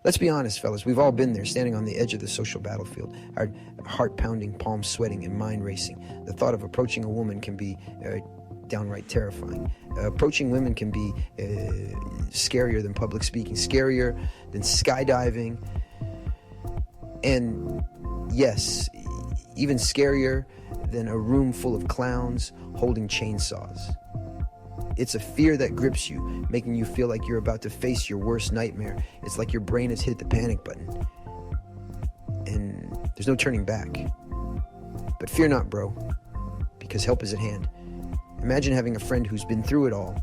Let's be honest, fellas. We've all been there, standing on the edge of the social battlefield, our heart pounding, palms sweating, and mind racing. The thought of approaching a woman can be downright terrifying. Approaching women can be scarier than public speaking, scarier than skydiving, and yes, even scarier than a room full of clowns holding chainsaws. It's a fear that grips you, making you feel like you're about to face your worst nightmare. It's like your brain has hit the panic button, and there's no turning back. But fear not, bro, because help is at hand. Imagine having a friend who's been through it all,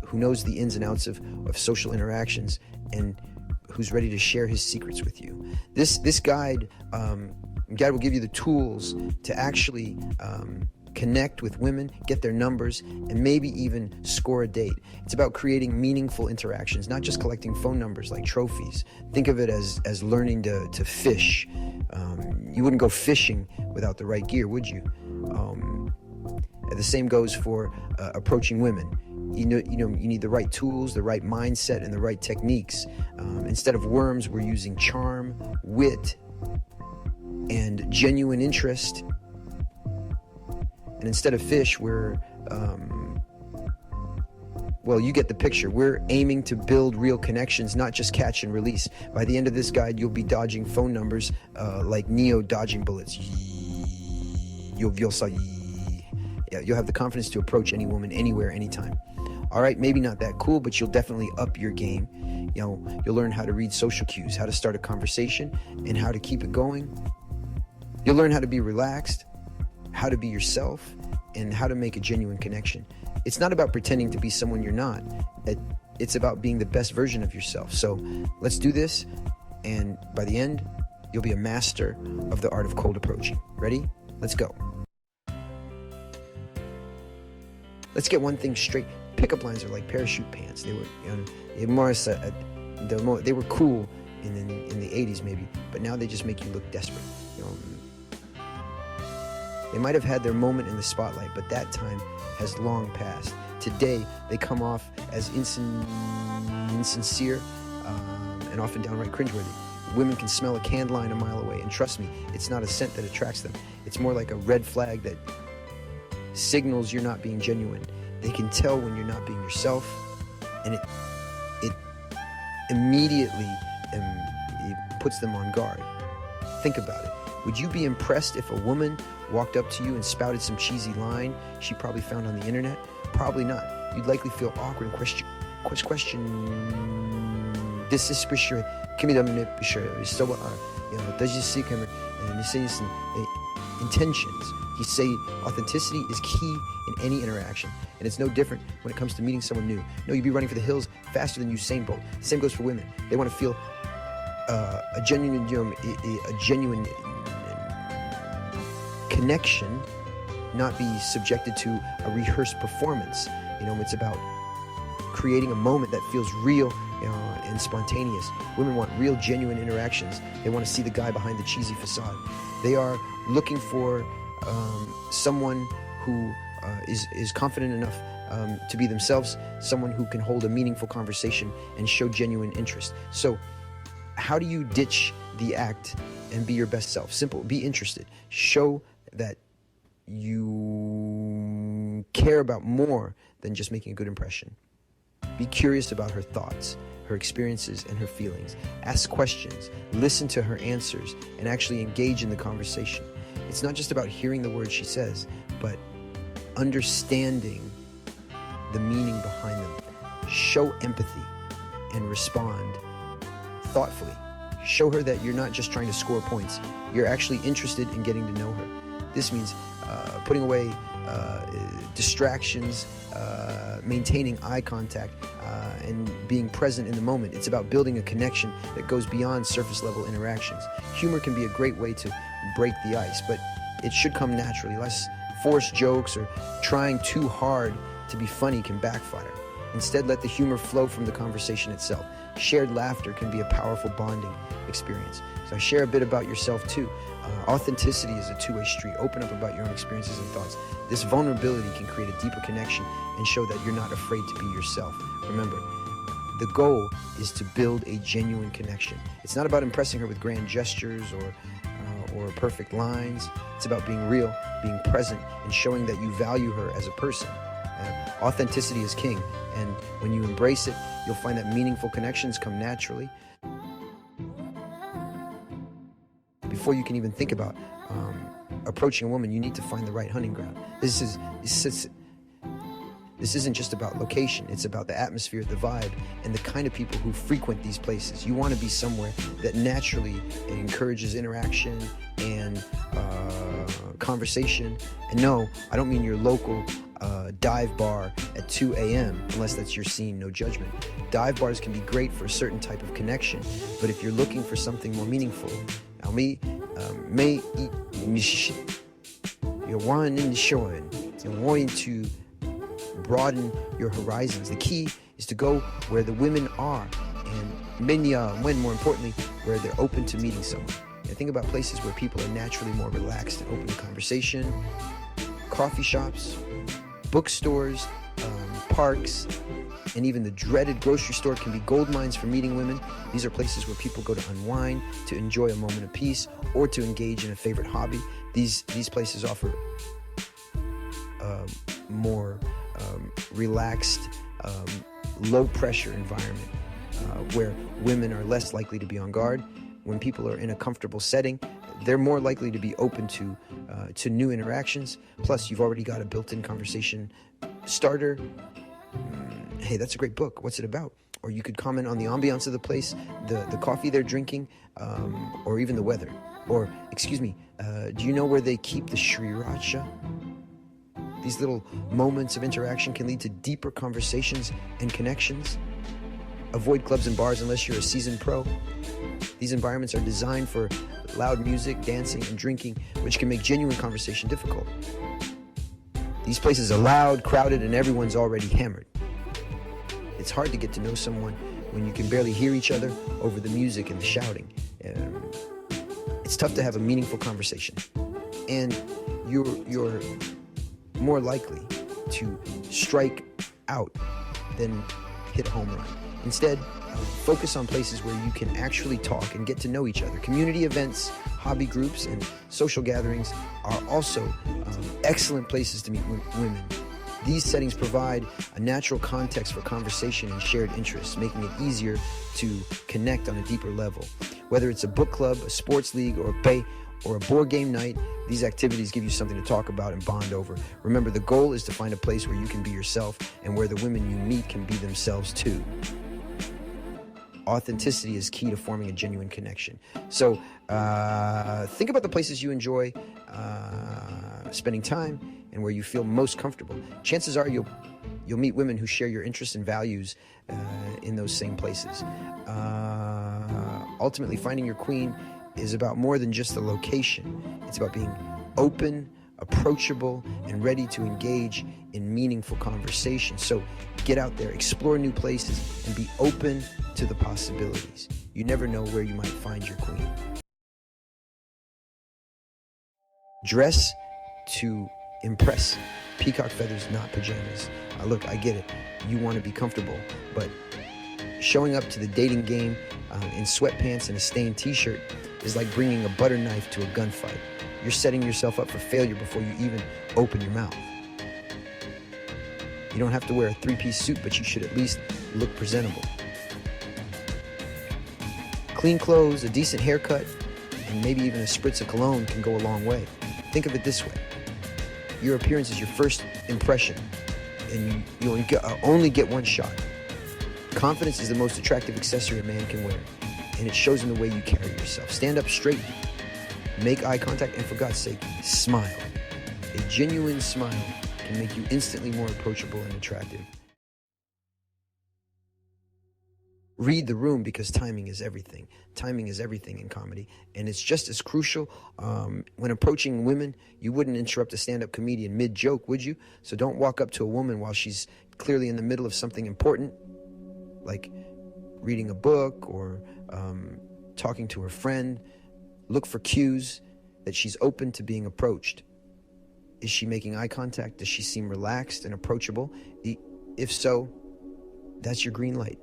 who knows the ins and outs of social interactions, and who's ready to share his secrets with you. This guide will give you the tools to actually connect with women, get their numbers, and maybe even score a date. It's about creating meaningful interactions, not just collecting phone numbers like trophies. Think of it as learning to fish. You wouldn't go fishing without the right gear, would you? The same goes for approaching women. You need the right tools, the right mindset, and the right techniques. Instead of worms, we're using charm, wit, and genuine interest. And instead of fish, we're, you get the picture. We're aiming to build real connections, not just catch and release. By the end of this guide, you'll be dodging phone numbers like Neo dodging bullets. You'll have the confidence to approach any woman, anywhere, anytime. All right, maybe not that cool, but you'll definitely up your game. You'll learn how to read social cues, how to start a conversation, and how to keep it going. You'll learn how to be relaxed, how to be yourself, and how to make a genuine connection. It's not about pretending to be someone you're not. It's about being the best version of yourself. So let's do this, and by the end, you'll be a master of the art of cold approaching. Ready? Let's go. Let's get one thing straight. Pickup lines are like parachute pants. They were cool in the 80s maybe, but now they just make you look desperate. They might have had their moment in the spotlight, but that time has long passed. Today, they come off as insincere and often downright cringeworthy. Women can smell a canned line a mile away, and trust me, it's not a scent that attracts them. It's more like a red flag that signals you're not being genuine. They can tell when you're not being yourself, and it immediately it puts them on guard. Think about it. Would you be impressed if a woman walked up to you and spouted some cheesy line she probably found on the internet? Probably not. You'd likely feel awkward and question this is special. Intentions. You say authenticity is key in any interaction, and it's no different when it comes to meeting someone new. No, you'd be running for the hills faster than Usain Bolt. The same goes for women. They want to feel a genuine connection, not be subjected to a rehearsed performance. It's about creating a moment that feels real and spontaneous. Women want real, genuine interactions. They want to see the guy behind the cheesy facade. They are looking for someone who is confident enough to be themselves, someone who can hold a meaningful conversation and show genuine interest. So how do you ditch the act and be your best self? Simple. Be interested. Show that you care about more than just making a good impression. Be curious about her thoughts, her experiences, and her feelings. Ask questions, listen to her answers, and actually engage in the conversation. It's not just about hearing the words she says, but understanding the meaning behind them. Show empathy and respond thoughtfully. Show her that you're not just trying to score points. You're actually interested in getting to know her. This means putting away distractions, maintaining eye contact, and being present in the moment. It's about building a connection that goes beyond surface level interactions. Humor can be a great way to break the ice, but it should come naturally. Less forced jokes or trying too hard to be funny can backfire. Instead, let the humor flow from the conversation itself. Shared laughter can be a powerful bonding experience. So share a bit about yourself too. Authenticity is a two-way street. Open up about your own experiences and thoughts. This vulnerability can create a deeper connection and show that you're not afraid to be yourself. Remember, The goal is to build a genuine connection. It's not about impressing her with grand gestures or perfect lines. It's about being real, being present, and showing that you value her as a person. Authenticity is king, and when you embrace it, you'll find that meaningful connections come naturally. Before you can even think about approaching a woman, you need to find the right hunting ground. This isn't just about location. It's about the atmosphere, the vibe, and the kind of people who frequent these places. You want to be somewhere that naturally encourages interaction and conversation. And no, I don't mean your local dive bar at 2 a.m., unless that's your scene, no judgment. Dive bars can be great for a certain type of connection, but if you're looking for something more meaningful, you're wanting to broaden your horizons. The key is to go where the women are, and when more importantly, where they're open to meeting someone. Think about places where people are naturally more relaxed and open to conversation. Coffee shops, bookstores, parks, and even the dreaded grocery store can be gold mines for meeting women. These are places where people go to unwind, to enjoy a moment of peace, or to engage in a favorite hobby. These places offer more relaxed, low-pressure environment where women are less likely to be on guard. When people are in a comfortable setting, they're more likely to be open to new interactions. Plus, you've already got a built-in conversation starter. Hey, that's a great book. What's it about? Or you could comment on the ambiance of the place, the coffee they're drinking, or even the weather. Or, excuse me, do you know where they keep the sriracha? These little moments of interaction can lead to deeper conversations and connections. Avoid clubs and bars unless you're a seasoned pro. These environments are designed for loud music, dancing, and drinking, which can make genuine conversation difficult. These places are loud, crowded, and everyone's already hammered. It's hard to get to know someone when you can barely hear each other over the music and the shouting. It's tough to have a meaningful conversation, and you're more likely to strike out than hit a home run. Instead, focus on places where you can actually talk and get to know each other. Community events, hobby groups, and social gatherings are also excellent places to meet women. These settings provide a natural context for conversation and shared interests, making it easier to connect on a deeper level. Whether it's a book club, a sports league, or a board game night, these activities give you something to talk about and bond over. Remember, the goal is to find a place where you can be yourself and where the women you meet can be themselves too. Authenticity is key to forming a genuine connection. So think about the places you enjoy spending time and where you feel most comfortable. Chances are you'll meet women who share your interests and values in those same places. Ultimately, finding your queen is about more than just the location. It's about being open, approachable, and ready to engage in meaningful conversation. So get out there, explore new places, and be open to the possibilities. You never know where you might find your queen. Dress to impress. Peacock feathers, not pajamas. Look, I get it. You want to be comfortable, but showing up to the dating game in sweatpants and a stained t-shirt is like bringing a butter knife to a gunfight. You're setting yourself up for failure before you even open your mouth. You don't have to wear a three-piece suit, but you should at least look presentable. Clean clothes, a decent haircut, and maybe even a spritz of cologne can go a long way. Think of it this way. Your appearance is your first impression, and you only get one shot. Confidence is the most attractive accessory a man can wear, and it shows in the way you carry yourself. Stand up straight, make eye contact, and for God's sake, smile. A genuine smile can make you instantly more approachable and attractive. Read the room, because timing is everything. Timing is everything in comedy, and it's just as crucial. When approaching women, you wouldn't interrupt a stand-up comedian mid-joke, would you? So don't walk up to a woman while she's clearly in the middle of something important, like reading a book or talking to her friend. Look for cues that she's open to being approached. Is she making eye contact? Does she seem relaxed and approachable? If so, that's your green light.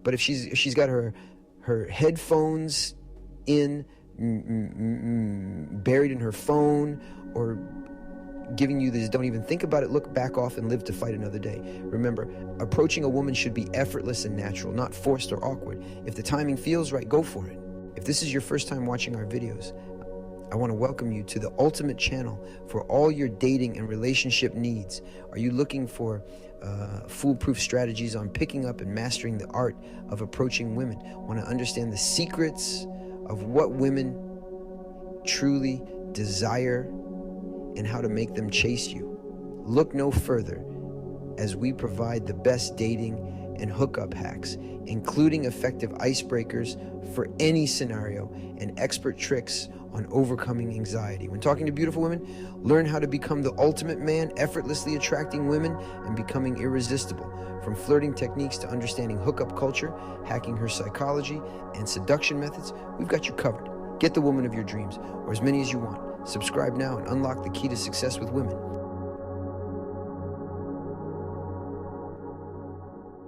But if she's got her headphones in, buried in her phone, or giving you this "don't even think about it, look, back off and live to fight another day." Remember, approaching a woman should be effortless and natural, not forced or awkward. If the timing feels right, go for it. If this is your first time watching our videos, I want to welcome you to the ultimate channel for all your dating and relationship needs. Are you looking for foolproof strategies on picking up and mastering the art of approaching women? Want to understand the secrets of what women truly desire and how to make them chase you? Look no further as we provide the best dating and hookup hacks, including effective icebreakers for any scenario and expert tricks on overcoming anxiety. When talking to beautiful women, learn how to become the ultimate man, effortlessly attracting women and becoming irresistible. From flirting techniques to understanding hookup culture, hacking her psychology, and seduction methods, we've got you covered. Get the woman of your dreams, or as many as you want. Subscribe now and unlock the key to success with women.